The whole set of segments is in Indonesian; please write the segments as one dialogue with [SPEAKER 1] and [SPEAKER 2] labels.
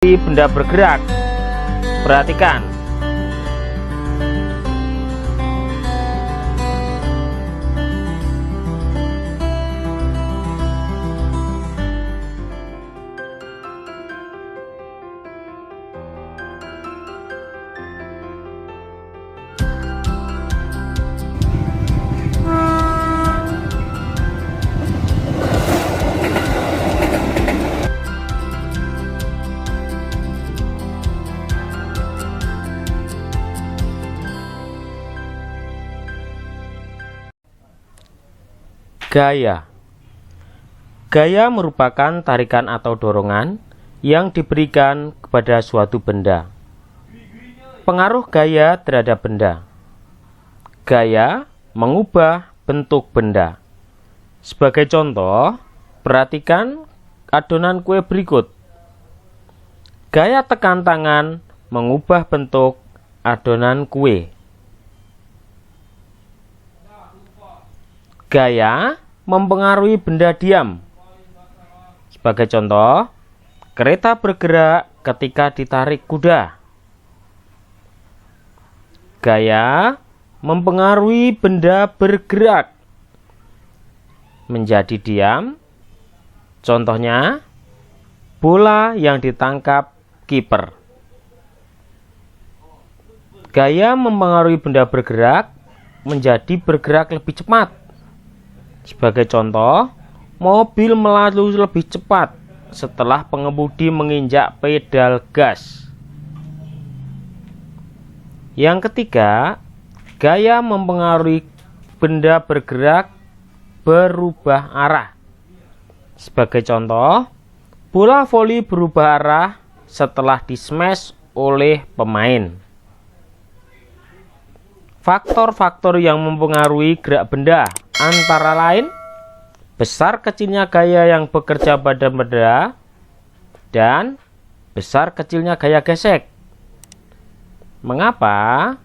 [SPEAKER 1] benda bergerak. Perhatikan. Gaya. Gaya merupakan tarikan atau dorongan yang diberikan kepada suatu benda. Pengaruh gaya terhadap benda. Gaya mengubah bentuk benda. Sebagai contoh, perhatikan adonan kue berikut. Gaya tekan tangan mengubah bentuk adonan kue. Gaya mempengaruhi benda diam. Sebagai contoh, kereta bergerak ketika ditarik kuda. Gaya mempengaruhi benda bergerak menjadi diam. Contohnya, bola yang ditangkap kiper. Gaya mempengaruhi benda bergerak menjadi bergerak lebih cepat. Sebagai contoh, mobil melaju lebih cepat setelah pengemudi menginjak pedal gas. Yang ketiga, gaya mempengaruhi benda bergerak berubah arah. Sebagai contoh, bola voli berubah arah setelah di-smash oleh pemain. Faktor-faktor yang mempengaruhi gerak benda antara lain besar kecilnya gaya yang bekerja pada benda dan besar kecilnya gaya gesek. Mengapa?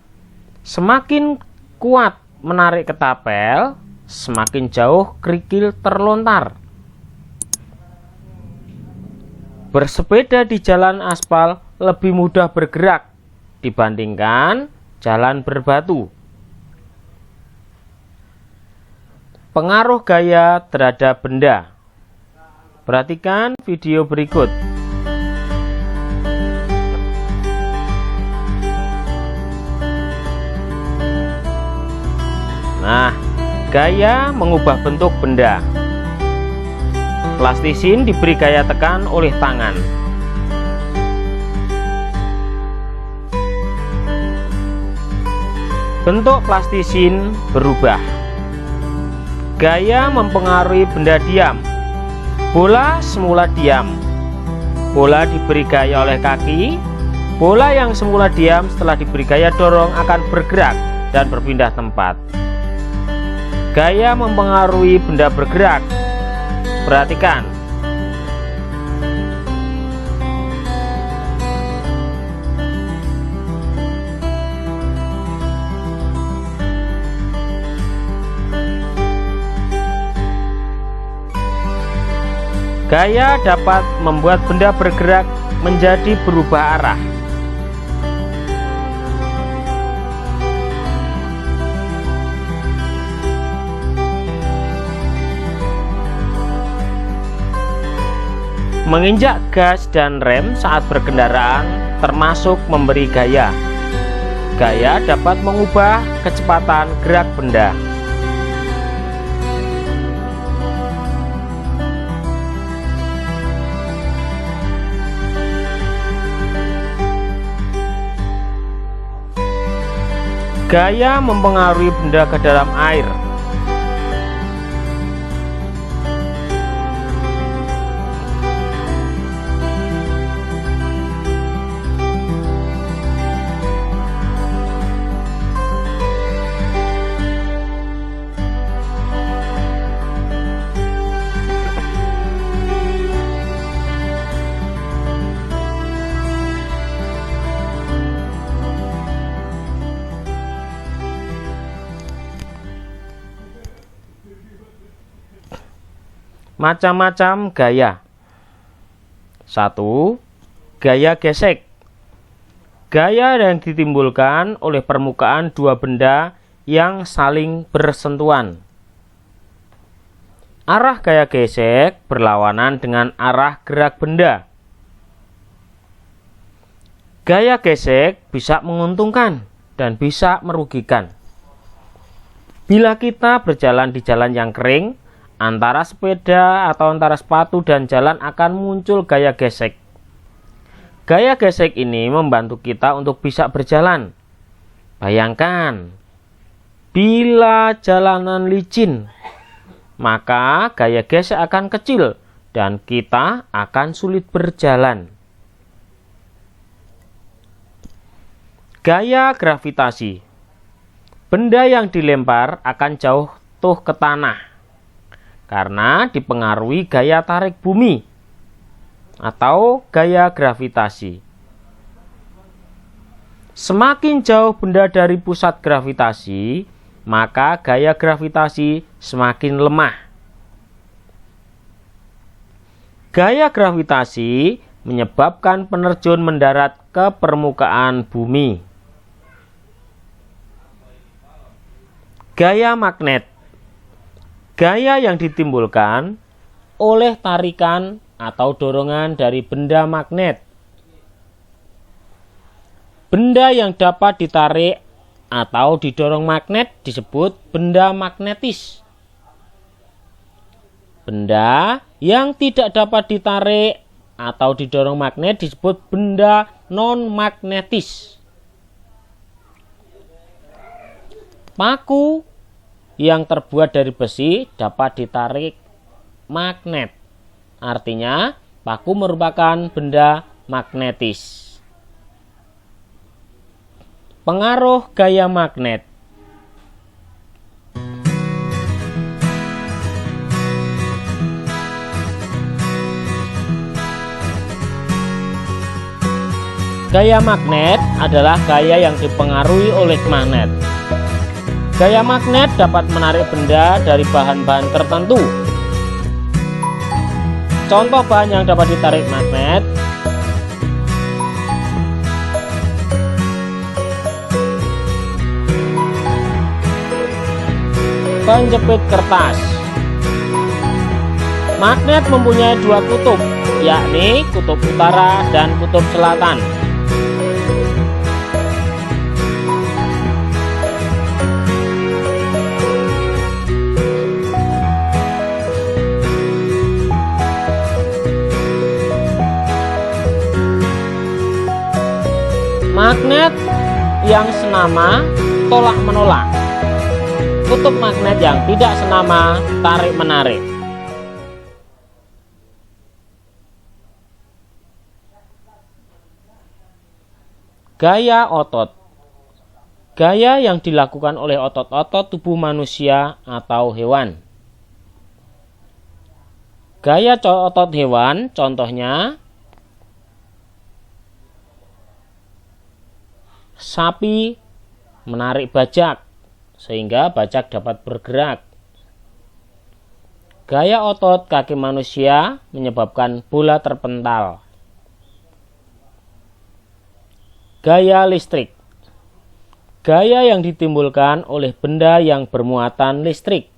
[SPEAKER 1] Semakin kuat menarik ketapel, semakin jauh kerikil terlontar. Bersepeda di jalan aspal lebih mudah bergerak dibandingkan jalan berbatu. Pengaruh gaya terhadap benda. Perhatikan video berikut. Nah, gaya mengubah bentuk benda. Plastisin diberi gaya tekan oleh tangan. Bentuk plastisin berubah. Gaya mempengaruhi benda diam. Bola semula diam. Bola diberi gaya oleh kaki. Bola yang semula diam setelah diberi gaya dorong akan bergerak dan berpindah tempat. Gaya mempengaruhi benda bergerak. Perhatikan. Gaya dapat membuat benda bergerak menjadi berubah arah. Menginjak gas dan rem saat berkendaraan termasuk memberi gaya. Gaya dapat mengubah kecepatan gerak benda. Gaya mempengaruhi benda ke dalam air. Macam-macam gaya. 1. Gaya gesek. Gaya yang ditimbulkan oleh permukaan dua benda yang saling bersentuhan. Arah gaya gesek berlawanan dengan arah gerak benda. Gaya gesek bisa menguntungkan dan bisa merugikan. Bila kita berjalan di jalan yang kering, antara sepeda atau antara sepatu dan jalan akan muncul gaya gesek. Gaya gesek ini membantu kita untuk bisa berjalan. Bayangkan, bila jalanan licin, maka gaya gesek akan kecil dan kita akan sulit berjalan. Gaya gravitasi. Benda yang dilempar akan jatuh ke tanah karena dipengaruhi gaya tarik bumi atau gaya gravitasi. Semakin jauh benda dari pusat gravitasi, maka gaya gravitasi semakin lemah. Gaya gravitasi menyebabkan penerjun mendarat ke permukaan bumi. Gaya magnet. Gaya yang ditimbulkan oleh tarikan atau dorongan dari benda magnet. Benda yang dapat ditarik atau didorong magnet disebut benda magnetis. Benda yang tidak dapat ditarik atau didorong magnet disebut benda non-magnetis. Paku yang terbuat dari besi dapat ditarik magnet. Artinya, paku merupakan benda magnetis. Pengaruh gaya magnet. Gaya magnet adalah gaya yang dipengaruhi oleh magnet. Gaya magnet dapat menarik benda dari bahan-bahan tertentu. Contoh bahan yang dapat ditarik magnet: penjepit kertas. Magnet mempunyai dua kutub, yakni kutub utara dan kutub selatan. Magnet yang senama tolak-menolak. Kutub magnet yang tidak senama tarik-menarik. Gaya otot. Gaya yang dilakukan oleh otot-otot tubuh manusia atau hewan. Gaya otot hewan contohnya sapi menarik bajak sehingga bajak dapat bergerak. Gaya otot kaki manusia menyebabkan bola terpental. Gaya listrik. Gaya yang ditimbulkan oleh benda yang bermuatan listrik.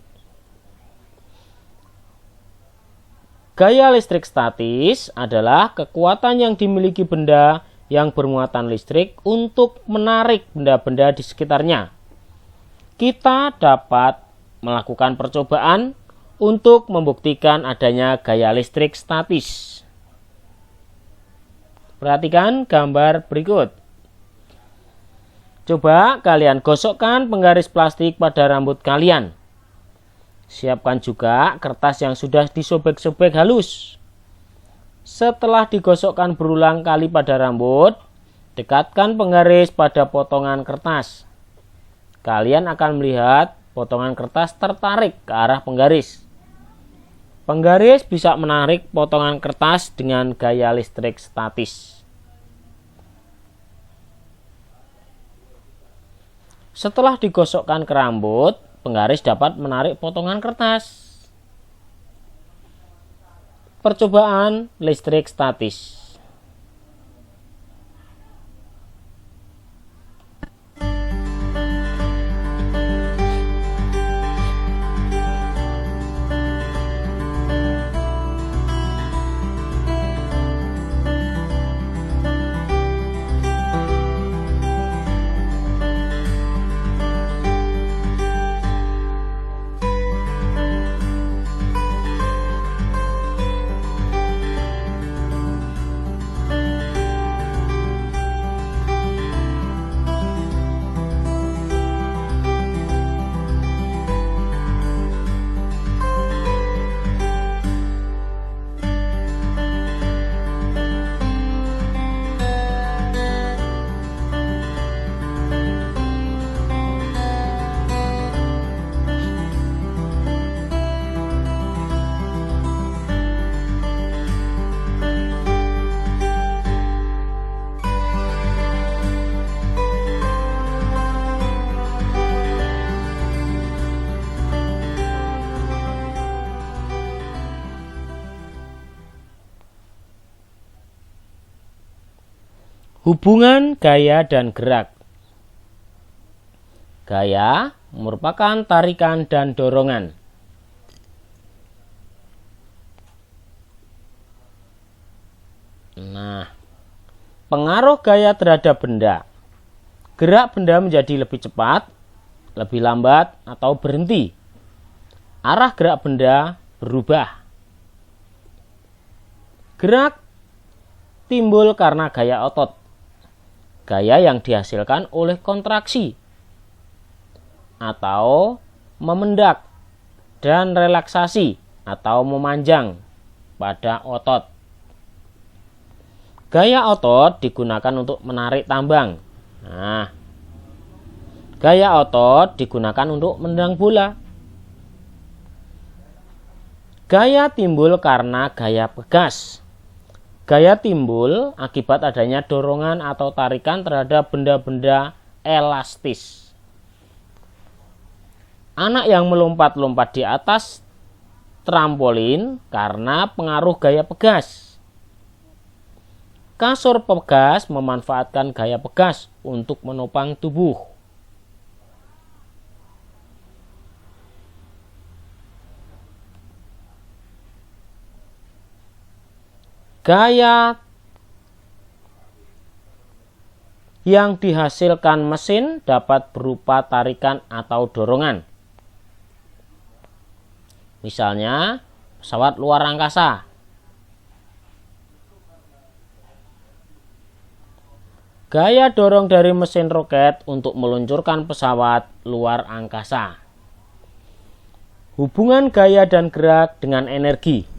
[SPEAKER 1] Gaya listrik statis adalah kekuatan yang dimiliki benda yang bermuatan listrik untuk menarik benda-benda di sekitarnya. Kita dapat melakukan percobaan untuk membuktikan adanya gaya listrik statis. Perhatikan gambar berikut. Coba kalian gosokkan penggaris plastik pada rambut kalian. Siapkan juga kertas yang sudah disobek-sobek halus. Setelah digosokkan berulang kali pada rambut, dekatkan penggaris pada potongan kertas. Kalian akan melihat potongan kertas tertarik ke arah penggaris. Penggaris bisa menarik potongan kertas dengan gaya listrik statis. Setelah digosokkan ke rambut, penggaris dapat menarik potongan kertas. Percobaan listrik statis. Hubungan gaya dan gerak. Gaya merupakan tarikan dan dorongan. Nah, pengaruh gaya terhadap benda. Gerak benda menjadi lebih cepat, lebih lambat, atau berhenti. Arah gerak benda berubah. Gerak timbul karena gaya otot. Gaya yang dihasilkan oleh kontraksi atau memendak dan relaksasi atau memanjang pada otot. Gaya otot digunakan untuk menarik tambang. Nah, gaya otot digunakan untuk menendang bola. Gaya timbul karena gaya pegas. Gaya timbul akibat adanya dorongan atau tarikan terhadap benda-benda elastis. Anak yang melompat-lompat di atas trampolin karena pengaruh gaya pegas. Kasur pegas memanfaatkan gaya pegas untuk menopang tubuh. Gaya yang dihasilkan mesin dapat berupa tarikan atau dorongan. Misalnya, pesawat luar angkasa. Gaya dorong dari mesin roket untuk meluncurkan pesawat luar angkasa. Hubungan gaya dan gerak dengan energi.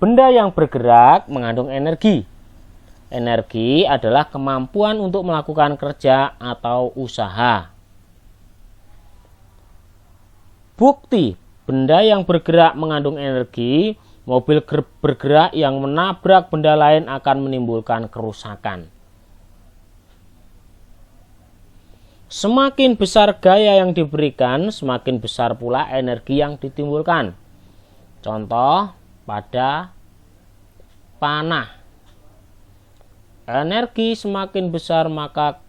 [SPEAKER 1] Benda yang bergerak mengandung energi. Energi adalah kemampuan untuk melakukan kerja atau usaha. Bukti benda yang bergerak mengandung energi, mobil bergerak yang menabrak benda lain akan menimbulkan kerusakan. Semakin besar gaya yang diberikan, semakin besar pula energi yang ditimbulkan. Contoh pada panah. Energi semakin besar maka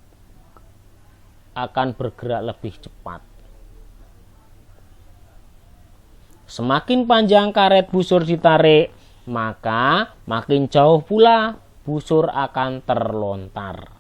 [SPEAKER 1] akan bergerak lebih cepat. Semakin panjang karet busur ditarik, maka makin jauh pula busur akan terlontar.